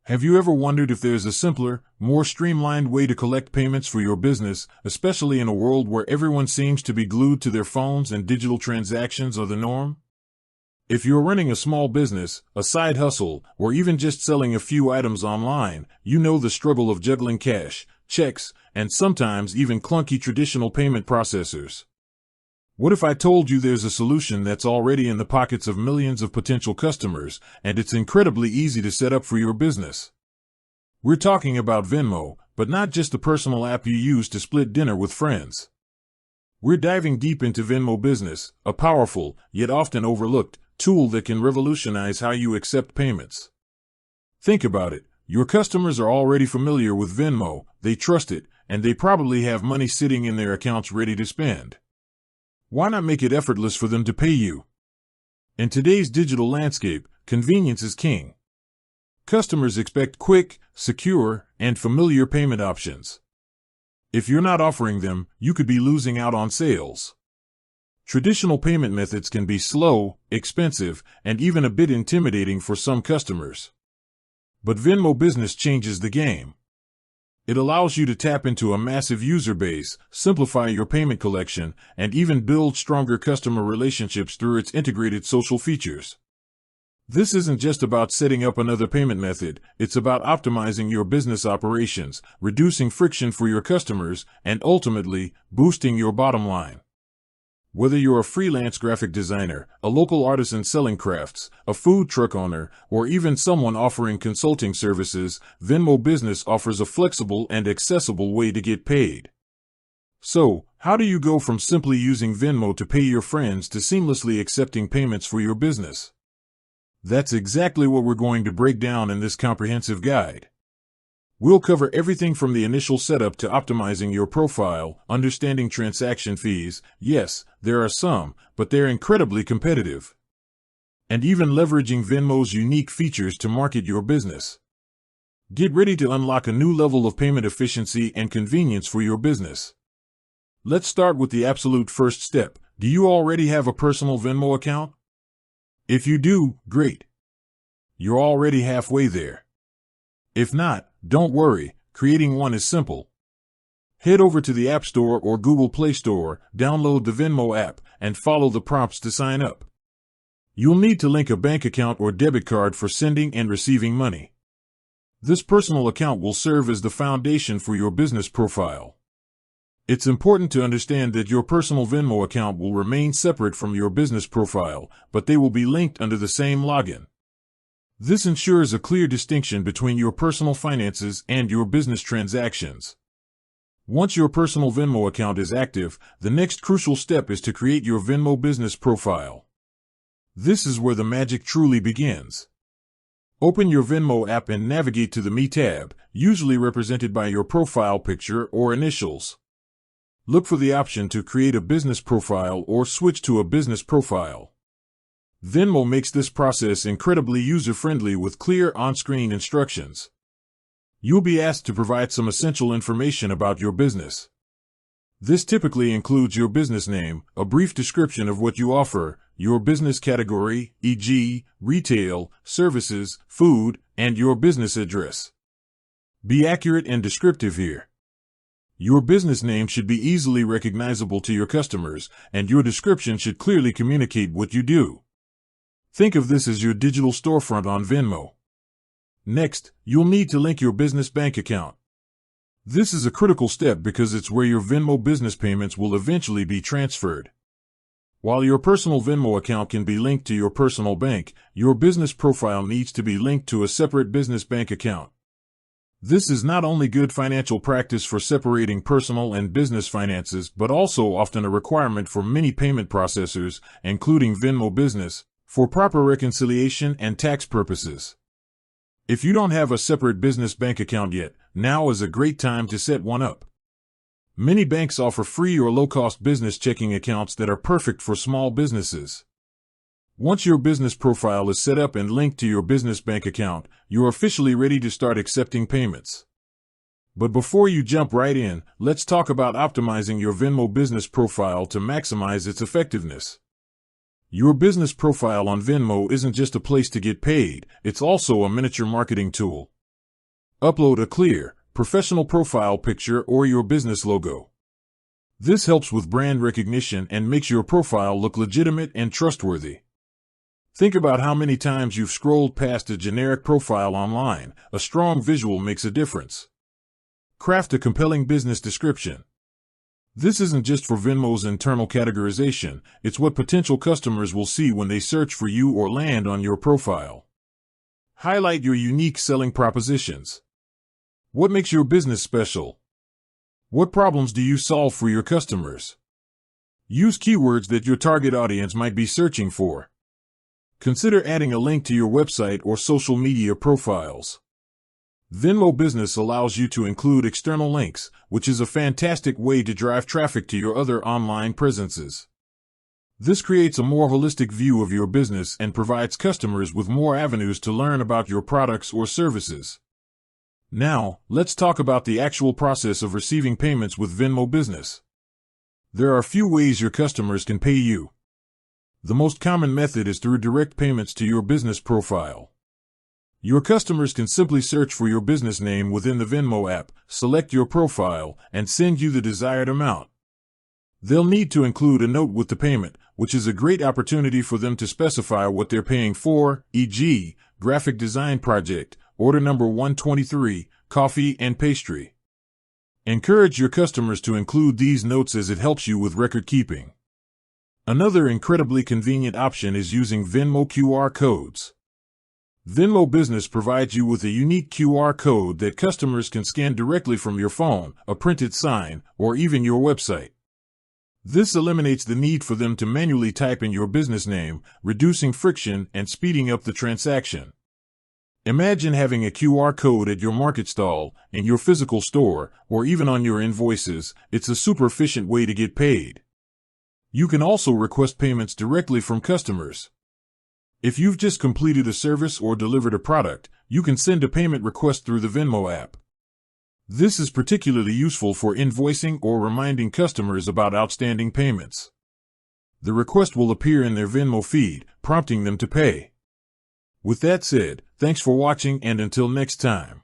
Have you ever wondered if there's a simpler, more streamlined way to collect payments for your business, especially in a world where everyone seems to be glued to their phones and digital transactions are the norm? If you're running a small business, a side hustle, or even just selling a few items online, you know the struggle of juggling cash, checks, and sometimes even clunky traditional payment processors. What if I told you there's a solution that's already in the pockets of millions of potential customers, and it's incredibly easy to set up for your business? We're talking about Venmo, but not just the personal app you use to split dinner with friends. We're diving deep into Venmo Business, a powerful, yet often overlooked, tool that can revolutionize how you accept payments. Think about it. Your customers are already familiar with Venmo, they trust it, and they probably have money sitting in their accounts ready to spend. Why not make it effortless for them to pay you? In today's digital landscape, convenience is king. Customers expect quick, secure, and familiar payment options. If you're not offering them, you could be losing out on sales. Traditional payment methods can be slow, expensive, and even a bit intimidating for some customers. But Venmo Business changes the game. It allows you to tap into a massive user base, simplify your payment collection, and even build stronger customer relationships through its integrated social features. This isn't just about setting up another payment method, it's about optimizing your business operations, reducing friction for your customers, and ultimately, boosting your bottom line. Whether you're a freelance graphic designer, a local artisan selling crafts, a food truck owner, or even someone offering consulting services, Venmo Business offers a flexible and accessible way to get paid. So, how do you go from simply using Venmo to pay your friends to seamlessly accepting payments for your business? That's exactly what we're going to break down in this comprehensive guide. We'll cover everything from the initial setup to optimizing your profile, understanding transaction fees. Yes, there are some, but they're incredibly competitive. And even leveraging Venmo's unique features to market your business. Get ready to unlock a new level of payment efficiency and convenience for your business. Let's start with the absolute first step. Do you already have a personal Venmo account? If you do, great. You're already halfway there. If not, don't worry, creating one is simple. Head over to the App Store or Google Play Store, download the Venmo app, and follow the prompts to sign up. You'll need to link a bank account or debit card for sending and receiving money. This personal account will serve as the foundation for your business profile. It's important to understand that your personal Venmo account will remain separate from your business profile, but they will be linked under the same login. This ensures a clear distinction between your personal finances and your business transactions. Once your personal Venmo account is active, the next crucial step is to create your Venmo business profile. This is where the magic truly begins. Open your Venmo app and navigate to the Me tab, usually represented by your profile picture or initials. Look for the option to create a business profile or switch to a business profile. Venmo makes this process incredibly user-friendly with clear on-screen instructions. You'll be asked to provide some essential information about your business. This typically includes your business name, a brief description of what you offer, your business category, e.g., retail, services, food, and your business address. Be accurate and descriptive here. Your business name should be easily recognizable to your customers, and your description should clearly communicate what you do. Think of this as your digital storefront on Venmo. Next, you'll need to link your business bank account. This is a critical step because it's where your Venmo business payments will eventually be transferred. While your personal Venmo account can be linked to your personal bank, your business profile needs to be linked to a separate business bank account. This is not only good financial practice for separating personal and business finances, but also often a requirement for many payment processors, including Venmo Business, for proper reconciliation and tax purposes. If you don't have a separate business bank account yet, now is a great time to set one up. Many banks offer free or low-cost business checking accounts that are perfect for small businesses. Once your business profile is set up and linked to your business bank account, you're officially ready to start accepting payments. But before you jump right in, let's talk about optimizing your Venmo business profile to maximize its effectiveness. Your business profile on Venmo isn't just a place to get paid, it's also a miniature marketing tool. Upload a clear, professional profile picture or your business logo. This helps with brand recognition and makes your profile look legitimate and trustworthy. Think about how many times you've scrolled past a generic profile online. A strong visual makes a difference. Craft a compelling business description. This isn't just for Venmo's internal categorization, it's what potential customers will see when they search for you or land on your profile. Highlight your unique selling propositions. What makes your business special? What problems do you solve for your customers? Use keywords that your target audience might be searching for. Consider adding a link to your website or social media profiles. Venmo Business allows you to include external links, which is a fantastic way to drive traffic to your other online presences. This creates a more holistic view of your business and provides customers with more avenues to learn about your products or services. Now, let's talk about the actual process of receiving payments with Venmo Business. There are a few ways your customers can pay you. The most common method is through direct payments to your business profile. Your customers can simply search for your business name within the Venmo app, select your profile, and send you the desired amount. They'll need to include a note with the payment, which is a great opportunity for them to specify what they're paying for, e.g., graphic design project, order number 123, coffee and pastry. Encourage your customers to include these notes as it helps you with record keeping. Another incredibly convenient option is using Venmo QR codes. Venmo Business provides you with a unique QR code that customers can scan directly from your phone, a printed sign, or even your website. This eliminates the need for them to manually type in your business name, reducing friction and speeding up the transaction. Imagine having a QR code at your market stall, in your physical store, or even on your invoices. It's a super efficient way to get paid. You can also request payments directly from customers. If you've just completed a service or delivered a product, you can send a payment request through the Venmo app. This is particularly useful for invoicing or reminding customers about outstanding payments. The request will appear in their Venmo feed, prompting them to pay. With that said, thanks for watching and until next time.